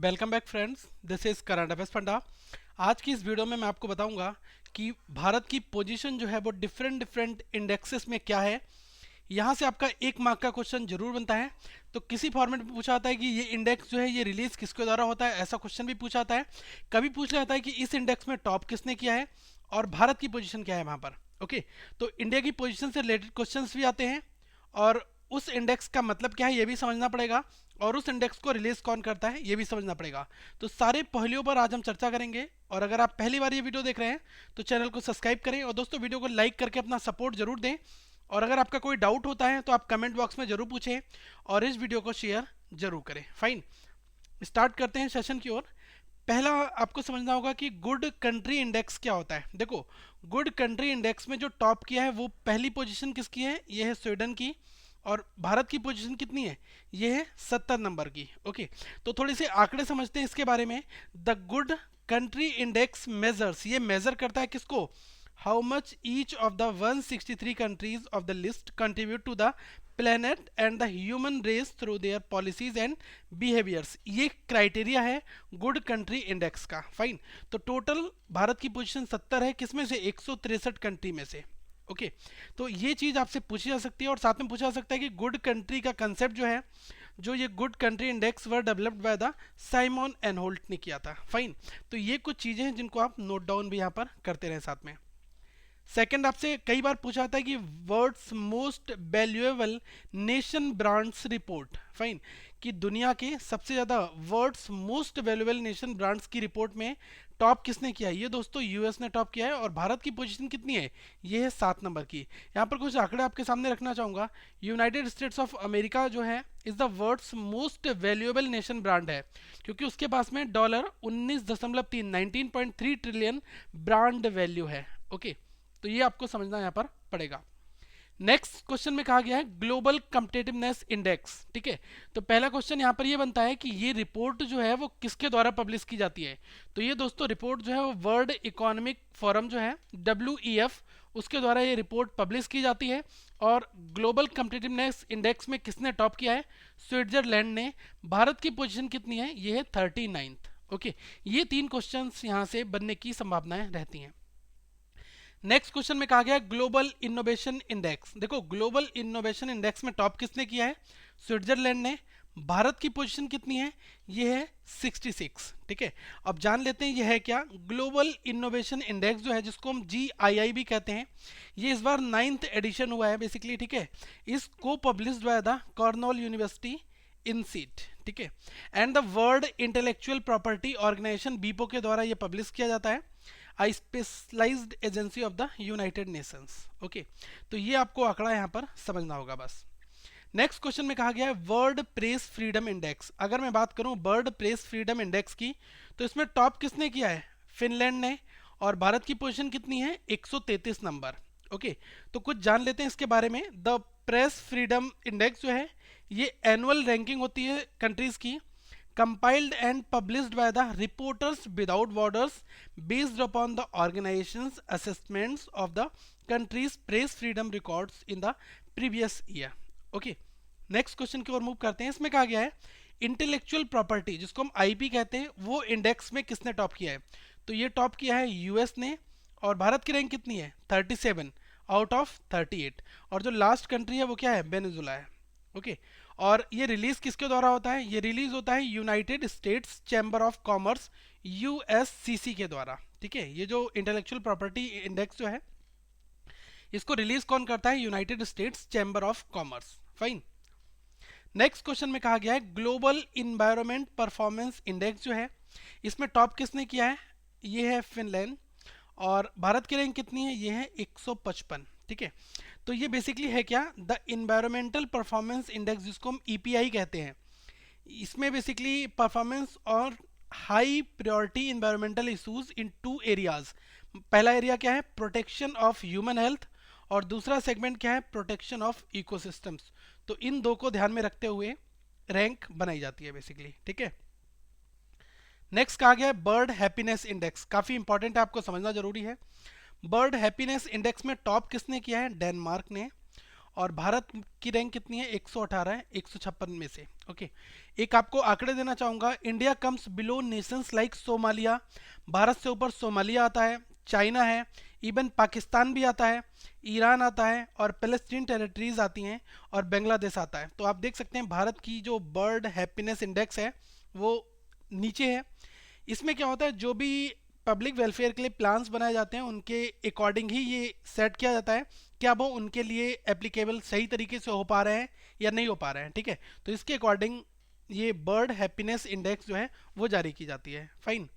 Welcome back friends, this is current affairs panda. आज की इस वीडियो में मैं आपको बताऊंगा कि भारत की पोजीशन जो है वो डिफरेंट डिफरेंट इंडेक्सेस में क्या है। यहाँ से आपका 1 मार्क का क्वेश्चन जरूर बनता है। तो किसी फॉर्मेट में पूछा जाता है कि ये इंडेक्स जो है ये रिलीज किसके द्वारा होता है, ऐसा क्वेश्चन भी पूछा जाता है। कभी पूछ लिया जाता है कि इस इंडेक्स में टॉप किसने किया है और भारत की पोजीशन क्या है वहाँ पर। ओके, तो इंडिया की पोजीशन से रिलेटेड क्वेश्चंस भी आते हैं और उस इंडेक्स का मतलब क्या है ये भी समझना पड़ेगा और उस इंडेक्स को रिलीज कौन करता है ये भी समझना पड़ेगा। तो सारे पहलुओं पर आज हम चर्चा करेंगे और अगर आप पहली बार ये वीडियो देख रहे हैं तो चैनल को सब्सक्राइब करें और दोस्तों वीडियो को लाइक करके अपना सपोर्ट जरूर दें। और अगर आपका कोई डाउट होता है तो आप कमेंट बॉक्स में जरूर पूछें और इस वीडियो को शेयर जरूर करें। फाइन, स्टार्ट करते हैं सेशन की ओर। पहला आपको समझना होगा कि गुड कंट्री इंडेक्स क्या होता है। देखो, गुड कंट्री इंडेक्स में जो टॉप किया है वो पहली पोजीशन किसकी है, ये है स्वीडन की। और भारत की पोजीशन कितनी है, ये है 70 नंबर की। ओके, तो थोड़े से आंकड़े समझते हैं इसके बारे में। The good country index measures, ये मेजर करता है किसको, how much each of the 163 countries of the list contribute to the planet and the human race through their policies and behaviours. ये क्राइटेरिया है गुड कंट्री इंडेक्स का। Fine, तो total Bharat की position 70 है, किसमें से, 163 कंट्री में से। ओके, तो ये चीज आपसे पूछी जा सकती है और साथ में पूछा जा सकता है कि गुड कंट्री का कंसेप्ट जो है, जो ये good country index were developed by the Simon and Holt ने किया था। फाइन, तो ये कुछ चीजें हैं जिनको आप नोट डाउन भी यहाँ पर करते रहे साथ में। सेकंड, आपसे कई बार पूछा था कि world's most valuable nation brands report. Fine, कि दुनिया के सबसे ज्यादा world's most valuable nation brands की रिपोर्ट में टॉप किसने किया है, ये दोस्तों यूएस ने टॉप किया है। और भारत की पोजीशन कितनी है, ये है 7 नंबर की। यहाँ पर कुछ आंकड़े आपके सामने रखना चाहूंगा। यूनाइटेड स्टेट्स ऑफ अमेरिका जो है is the world's most valuable nation brand है, क्योंकि उसके पास में $19.3 ट्रिलियन ब्रांड वैल्यू है। ओके, तो ये आपको समझना यहाँ पर पड़ेगा। नेक्स्ट क्वेश्चन में कहा गया है ग्लोबल कम्पिटिटिवनेस इंडेक्स। ठीक है, तो पहला क्वेश्चन यहाँ पर ये बनता है कि ये रिपोर्ट जो है वो किसके द्वारा पब्लिश की जाती है। तो ये दोस्तों रिपोर्ट जो है वो वर्ल्ड इकोनॉमिक फोरम जो है WEF, उसके द्वारा ये रिपोर्ट पब्लिश की जाती है। और ग्लोबल कम्पिटिटिवनेस इंडेक्स में किसने टॉप किया है, स्विट्जरलैंड ने। भारत की पोजीशन कितनी है, ये है 39th। ओके, ये 3 क्वेश्चन यहाँ से बनने की संभावनाएं रहती हैं। नेक्स्ट क्वेश्चन में कहा गया है ग्लोबल इनोवेशन इंडेक्स। देखो, ग्लोबल इनोवेशन इंडेक्स में टॉप किसने किया है, स्विट्जरलैंड ने। भारत की पोजीशन कितनी है, ये है 66। ठीक है, अब जान लेते हैं ये है क्या। ग्लोबल इनोवेशन इंडेक्स जो है, जिसको हम GII भी कहते हैं, ये इस बार 9th एडिशन हुआ है बेसिकली। ठीक है, इसको published by the Cornell University INSEAD. ठीक है, and the world intellectual property organisation बीपो के द्वारा ये पब्लिश किया जाता है, a specialised agency of the United Nations. Okay, तो ये आपको आंकड़ा यहाँ पर समझना होगा बस। नेक्स्ट क्वेश्चन में कहा गया है वर्ल्ड प्रेस फ्रीडम इंडेक्स। अगर मैं बात करूं वर्ल्ड प्रेस फ्रीडम इंडेक्स की, तो इसमें टॉप किसने किया है, फिनलैंड ने। और भारत की पोजीशन कितनी है, 133 नंबर। ओके, तो कुछ जान लेते हैं इसके बारे में। द प्रेस फ्रीडम इंडेक्स जो है ये एनुअल रैंकिंग होती है कंट्रीज की, compiled and published by the Reporters Without Borders based upon the organization's assessments of the country's press freedom records in the previous year. Okay, next question की ओर move करते हैं। इसमें कहा गया है इंटेलेक्चुअल प्रॉपर्टी, जिसको हम IP कहते हैं, वो इंडेक्स में किसने टॉप किया है। तो ये टॉप किया है यूएस ने। और भारत की रैंक कितनी है, 37 आउट ऑफ 38। और जो लास्ट कंट्री है वो क्या है, वेनेजुला है। ओके, और ये रिलीज किसके द्वारा होता है, ये रिलीज होता है United states chamber of commerce USCC के द्वारा। ठीक है, ये जो इंटेलेक्चुअल प्रॉपर्टी इंडेक्स जो है इसको रिलीज कौन करता है, United states chamber of commerce. Fine, next question में कहा गया है ग्लोबल इन्वायरमेंट परफॉर्मेंस इंडेक्स जो है इसमें टॉप किसने किया है, ये है फिनलैंड। और भारत की रैंक कितनी है, ये है 155। ठीक है, तो ये बेसिकली है क्या, द इन्वायरमेंटल परफॉर्मेंस इंडेक्स, जिसको हम EPI कहते हैं। इसमें बेसिकली परफॉर्मेंस और high priority environmental issues in 2 areas. पहला एरिया क्या है, प्रोटेक्शन ऑफ ह्यूमन हेल्थ, और दूसरा सेगमेंट क्या है, प्रोटेक्शन ऑफ इकोसिस्टम्स। तो इन दो को ध्यान में रखते हुए रैंक बनाई जाती है बेसिकली। ठीक है, नेक्स्ट कहा गया है बर्ड हैप्पीनेस इंडेक्स। काफी इंपॉर्टेंट है, आपको समझना जरूरी है। बर्ड हैप्पीनेस इंडेक्स में टॉप किसने किया है, डेनमार्क ने। और भारत की रैंक कितनी है, 118 है 156 में से। ओके, एक आपको आंकड़े देना चाहूँगा, India comes below Nations like Somalia, Bharat से ऊपर सोमालिया आता है, चाइना है, इवन पाकिस्तान भी आता है, ईरान आता है, और पैलेस्टीन टेरिटरीज आती हैं, और बांग्लादेश आता है। तो आप देख सकते हैं भारत की जो बर्ड हैप्पीनेस इंडेक्स है वो नीचे है। इसमें क्या होता है, जो भी पब्लिक वेलफेयर के लिए प्लान्स बनाए जाते हैं उनके अकॉर्डिंग ही ये सेट किया जाता है क्या वो उनके लिए एप्लीकेबल सही तरीके से हो पा रहे हैं या नहीं हो पा रहे हैं। ठीक है, तो इसके अकॉर्डिंग ये बर्ड हैप्पीनेस इंडेक्स जो है वो जारी की जाती है। फाइन।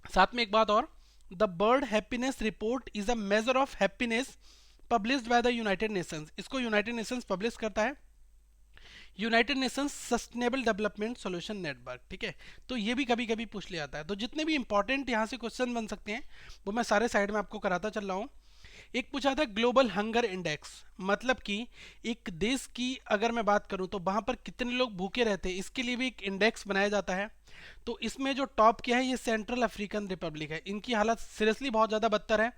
साथ में एक बात और, the bird happiness report is a measure of happiness published by the United Nations. इसको यूनाइटेड नेशंस पब्लिश करता है, United Nations sustainable development solution network. ठीक है, तो ये भी कभी कभी पूछ लिया जाता है। तो जितने भी इंपॉर्टेंट यहाँ से क्वेश्चन बन सकते हैं वो मैं सारे साइड में आपको कराता चल रहा हूँ। एक पूछा था ग्लोबल हंगर इंडेक्स, मतलब कि एक देश की अगर मैं बात करूं तो वहां पर कितने लोग भूखे रहते हैं, इसके लिए भी एक इंडेक्स बनाया जाता है। तो इसमें जो टॉप किया है ये सेंट्रल अफ्रीकन रिपब्लिक है, इनकी हालत सीरियसली बहुत ज़्यादा बदतर है।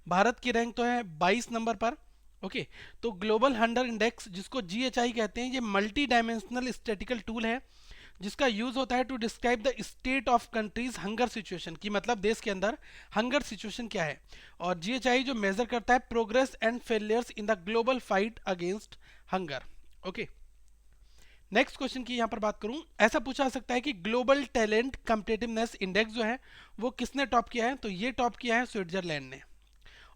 भारत की रैंक तो है 22 नंबर पर। ओके, तो ग्लोबल हंगर इंडेक्स जिसको GHI कहते हैं, ये मल्टी डायमेंशनल स्टैटिकल टूल है जिसका यूज होता है to describe the state of countries hunger situation, की मतलब देश के अंदर हंगर सिचुएशन क्या है। और GHI जो मेजर करता है progress and failures in the global fight against hunger. Okay, next question की यहां पर बात करूं, ऐसा पूछा जा सकता है कि ग्लोबल टैलेंट कम्पिटिटिवनेस इंडेक्स जो है वो किसने टॉप किया है, तो ये टॉप किया है स्विट्जरलैंड ने,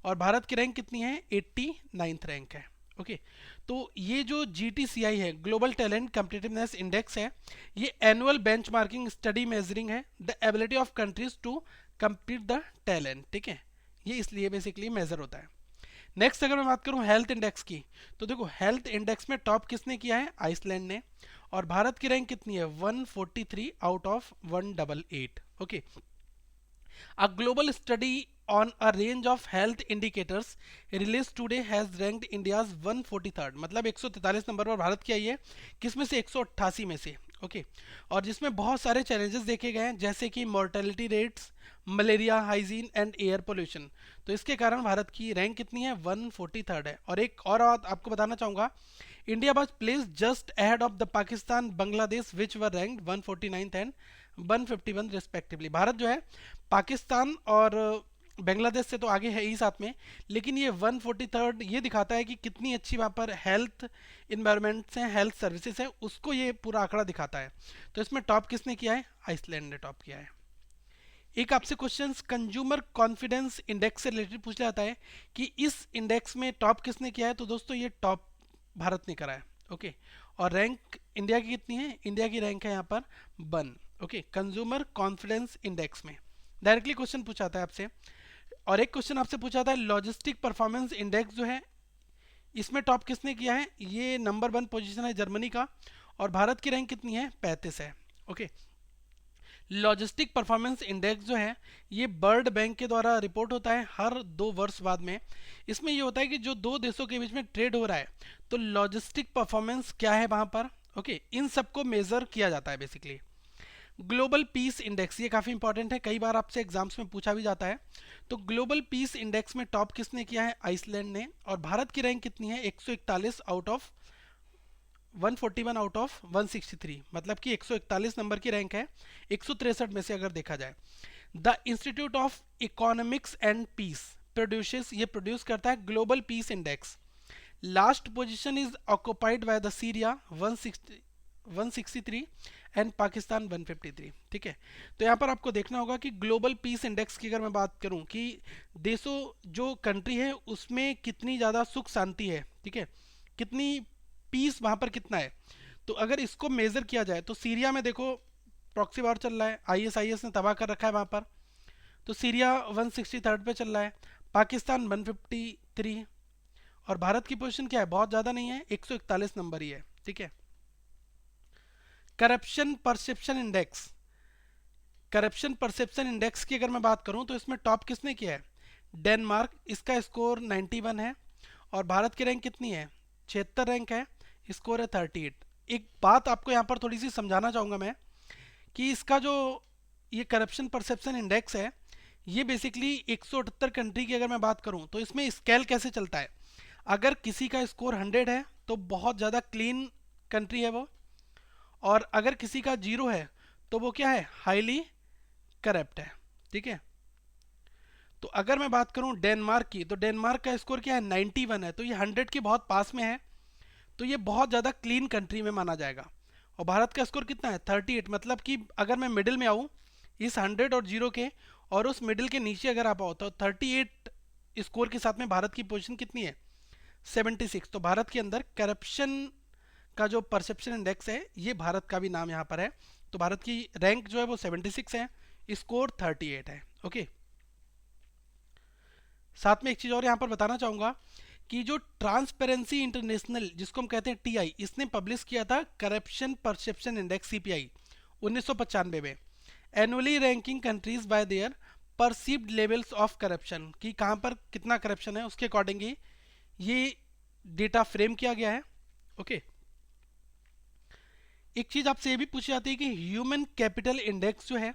और भारत की रैंक कितनी है, 89th रैंक है। ओके, तो ये जो GTCI है, ग्लोबल टैलेंट कम्पिटिटिवनेस इंडेक्स है, ये एनुअल बेंचमार्किंग स्टडी मेजरिंग है the ability of countries to compete the talent. ठीक है, ये इसलिए बेसिकली मेजर होता है। नेक्स्ट अगर मैं बात करूं हेल्थ इंडेक्स की, तो देखो हेल्थ इंडेक्स में टॉप किसने किया है, आइसलैंड ने, और भारत की रैंक कितनी है, 143 out of 188। Okay, A global study on a range of health indicators released today has ranked India's 143rd, मतलब 143 नंबर पर भारत की आई है, किसमें से, 188 में से। ओके, और जिसमें बहुत सारे चैलेंजेस देखे गए हैं जैसे कि mortality rates, malaria, hygiene and air pollution. तो इसके कारण भारत की रैंक कितनी है, 143rd है। और एक और बात आपको बताना चाहूँगा, India was placed just ahead of the Pakistan Bangladesh which were ranked 149th and 151 respectively. Bharat जो है पाकिस्तान और बांग्लादेश से तो आगे है ही साथ में, लेकिन ये 143rd ये दिखाता है कि कितनी अच्छी वहाँ पर हेल्थ इन्वायरमेंट्स हैं, हेल्थ सर्विसेज हैं, उसको ये पूरा आंकड़ा दिखाता है। तो इसमें टॉप किसने किया है, आइसलैंड ने टॉप किया है। एक आपसे क्वेश्चन कंज्यूमर कॉन्फिडेंस इंडेक्स से रिलेटेड पूछ जाता है कि इस इंडेक्स में टॉप किसने किया है, तो दोस्तों ये टॉप भारत ने करा है। ओके, और रैंक इंडिया की कितनी है, इंडिया की रैंक है यहाँ पर 1। ओके, कंज्यूमर कॉन्फिडेंस इंडेक्स में डायरेक्टली क्वेश्चन पूछा था आपसे। और एक क्वेश्चन आपसे पूछा था लॉजिस्टिक परफॉर्मेंस इंडेक्स जो है इसमें टॉप किसने किया है, ये नंबर 1 पोजीशन है जर्मनी का, और भारत की रैंक कितनी है, 35 है। ओके, लॉजिस्टिक परफॉर्मेंस इंडेक्स जो है ये वर्ल्ड बैंक के द्वारा रिपोर्ट होता है हर 2 वर्ष बाद में। इसमें ये होता है कि जो दो देशों के बीच में ट्रेड हो रहा है तो लॉजिस्टिक परफॉर्मेंस क्या है वहाँ पर, ओके, इन सबको मेजर किया जाता है बेसिकली। ग्लोबल पीस इंडेक्स ये काफ़ी इंपॉर्टेंट है, कई बार आपसे एग्जाम्स में पूछा भी जाता है। तो ग्लोबल पीस इंडेक्स में टॉप किसने किया है, आइसलैंड ने, और भारत की रैंक कितनी है, 141 आउट ऑफ 141 आउट ऑफ 163, मतलब कि 141 नंबर की रैंक है 163 में से अगर देखा जाए। The institute of economics and peace produces, ये प्रोड्यूस करता है global peace index. Last position is occupied by the Syria 163 and Pakistan 153। ठीक है, तो यहाँ पर आपको देखना होगा कि ग्लोबल पीस इंडेक्स की अगर मैं बात करूँ कि देशों जो कंट्री है उसमें कितनी ज़्यादा सुख शांति है, ठीक है, कितनी पीस वहाँ पर कितना है, तो अगर इसको मेजर किया जाए तो सीरिया में देखो प्रॉक्सी वार चल रहा है, ISIS ने तबाह कर रखा है वहाँ पर, तो सीरिया 163rd पे चल रहा है, पाकिस्तान 153, और भारत की पोजीशन क्या है, बहुत ज़्यादा नहीं है, 141 नंबर ही है। ठीक है, corruption perception index, corruption perception index की अगर मैं बात करूं तो इसमें टॉप किसने किया है, डेनमार्क, इसका स्कोर 91 है, और भारत की रैंक कितनी है, 76 रैंक है, स्कोर है 38। एक बात आपको यहाँ पर थोड़ी सी समझाना चाहूँगा मैं कि इसका जो ये करप्शन परसेप्शन इंडेक्स है ये बेसिकली 178 कंट्री की अगर मैं बात करूं तो इसमें स्केल कैसे चलता है, अगर किसी का स्कोर 100 है तो बहुत ज़्यादा क्लीन कंट्री है वो, और अगर किसी का 0 है तो वो क्या है, हाईली करप्ट है। ठीक है, तो अगर मैं बात करूं डेनमार्क की, तो डेनमार्क का स्कोर क्या है, 91 है, तो ये 100 के बहुत पास में है, तो ये बहुत ज़्यादा क्लीन कंट्री में माना जाएगा। और भारत का स्कोर कितना है, 38, मतलब कि अगर मैं मिडिल में आऊँ इस 100 और 0 के, और उस मिडिल के नीचे अगर आप आओ तो 38 स्कोर के साथ में भारत की पोजीशन कितनी है, 76। तो भारत के अंदर करप्शन का जो परसेप्शन इंडेक्स है, ये भारत का भी नाम यहाँ पर है। तो भारत की रैंक जो है वो 76 है, स्कोर 38 है। ओके, साथ में एक चीज़ और यहाँ पर बताना चाहूँगा कि जो ट्रांसपेरेंसी इंटरनेशनल, जिसको हम कहते हैं टीआई, इसने पब्लिश किया था करप्शन परसेप्शन इंडेक्स सीपीआई 1995 में, annually ranking countries bye there perceived levels of corruption, कि कहाँ पर कितना करप्शन है उसके अकॉर्डिंग ही ये डेटा फ्रेम किया गया है। ओके, एक चीज़ आपसे ये भी पूछी जाती है कि ह्यूमन कैपिटल इंडेक्स जो है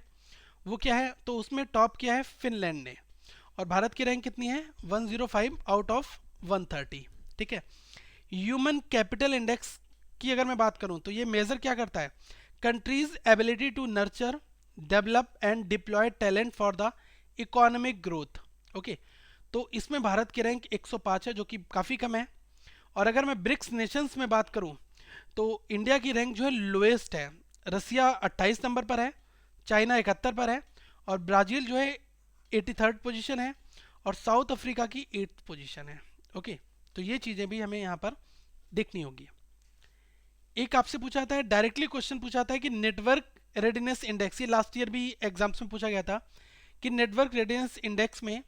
वो क्या है, तो उसमें टॉप किया है फिनलैंड ने, और भारत की रैंक कितनी है, 105 आउट ऑफ 130। ठीक है, ह्यूमन कैपिटल इंडेक्स की अगर मैं बात करूं तो ये मेजर क्या करता है, countries ability to nurture develop and deploy talent for the economic growth. Okay, तो इसमें भारत की रैंक 105 है, जो कि काफ़ी कम है। और अगर मैं ब्रिक्स नेशंस में बात करूं तो इंडिया की रैंक जो है लोएस्ट है, रसिया 28 नंबर पर है, चाइना 71 पर है, और ब्राज़ील जो है 83rd पोजीशन है, और साउथ अफ्रीका की 8th पोजीशन है। ओके, तो ये चीज़ें भी हमें यहाँ पर देखनी होगी। एक आपसे पूछा जाता है, डायरेक्टली क्वेश्चन पूछा जाता है कि नेटवर्क रेडीनेस इंडेक्स, ये लास्ट ईयर भी एग्जाम्स में पूछा गया था कि नेटवर्क रेडीनेस इंडेक्स में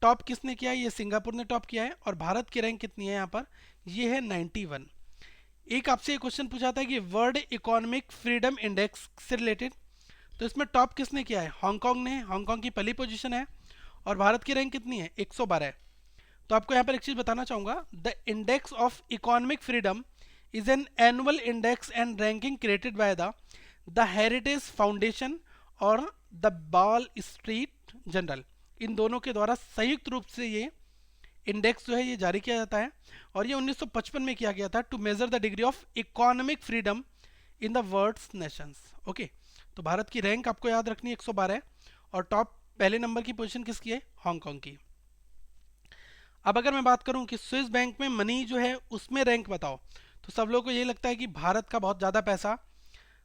टॉप किसने किया है, ये सिंगापुर ने टॉप किया है, और भारत की रैंक कितनी है यहाँ पर, ये है 91। एक आपसे क्वेश्चन पूछा था कि वर्ल्ड इकोनॉमिक फ्रीडम इंडेक्स से रिलेटेड, तो इसमें टॉप किसने किया है, हांगकांग ने, हांगकांग की पहली पोजीशन है, और भारत की रैंक कितनी है, 112 है। तो आपको यहाँ पर एक चीज़ बताना चाहूँगा, the index of economic freedom is an annual index and ranking created by the heritage foundation और द बॉल स्ट्रीट जर्नल, इन दोनों के द्वारा संयुक्त रूप से ये इंडेक्स जो है ये जारी किया जाता है, और ये 1955 में किया गया था to measure the degree of economic freedom in the world's nations. Okay, तो भारत की रैंक आपको याद रखनी है 112 है, और टॉप पहले नंबर की पोजीशन किसकी है, हांगकांग की। अब अगर मैं बात करूं कि स्विस बैंक में मनी जो है उसमें रैंक बताओ, तो सब लोगों को ये लगता है कि भारत का बहुत ज़्यादा पैसा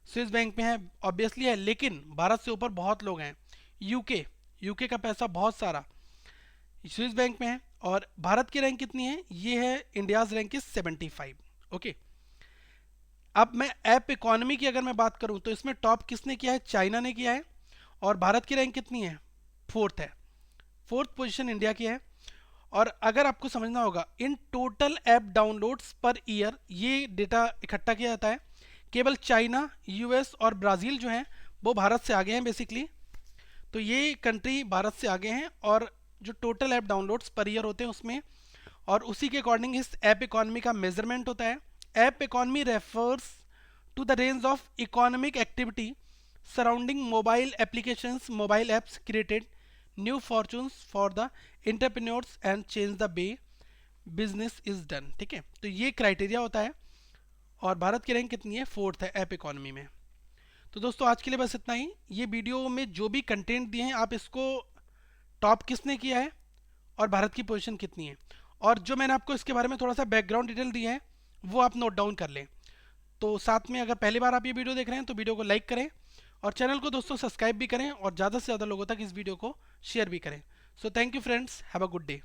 स्विस बैंक में है, ऑब्वियसली है, लेकिन भारत से ऊपर बहुत लोग हैं। यूके का पैसा बहुत सारा स्विस बैंक में है, और भारत की रैंक कितनी है, ये है इंडियाज रैंक इज 75। ओके, अब मैं ऐप इकोनॉमी की अगर मैं बात करूं तो इसमें टॉप किसने किया है, चाइना ने किया है, और भारत की रैंक कितनी है, 4th है, 4th पोजीशन इंडिया की है। और अगर आपको समझना होगा, in total app downloads per year ये डेटा इकट्ठा किया जाता है, केवल चाइना, यूएस और ब्राज़ील जो हैं वो भारत से आगे हैं बेसिकली, तो ये कंट्री भारत से आगे हैं, और जो total app downloads per year होते हैं उसमें, और उसी के अकॉर्डिंग इस ऐप इकोनॉमी का मेजरमेंट होता है। App economy refers to the range of economic activity surrounding mobile applications, mobile apps created new fortunes for the entrepreneurs and change the way business is done. ठीक है, तो ये criteria होता है, और भारत की रैंक कितनी है, 4th है ऐप इकोनॉमी में। तो दोस्तों आज के लिए बस इतना ही। ये वीडियो में जो भी कंटेंट दिए हैं आप इसको टॉप किसने किया है और भारत की पोजीशन कितनी है, और जो मैंने आपको इसके बारे में थोड़ा सा बैकग्राउंड डिटेल दिया है वो आप नोट डाउन कर लें। तो साथ में अगर पहली बार आप ये वीडियो देख रहे हैं तो वीडियो को लाइक करें, और चैनल को दोस्तों सब्सक्राइब भी करें, और ज़्यादा से ज़्यादा लोगों तक इस वीडियो को शेयर भी करें। So thank you friends, have a good day.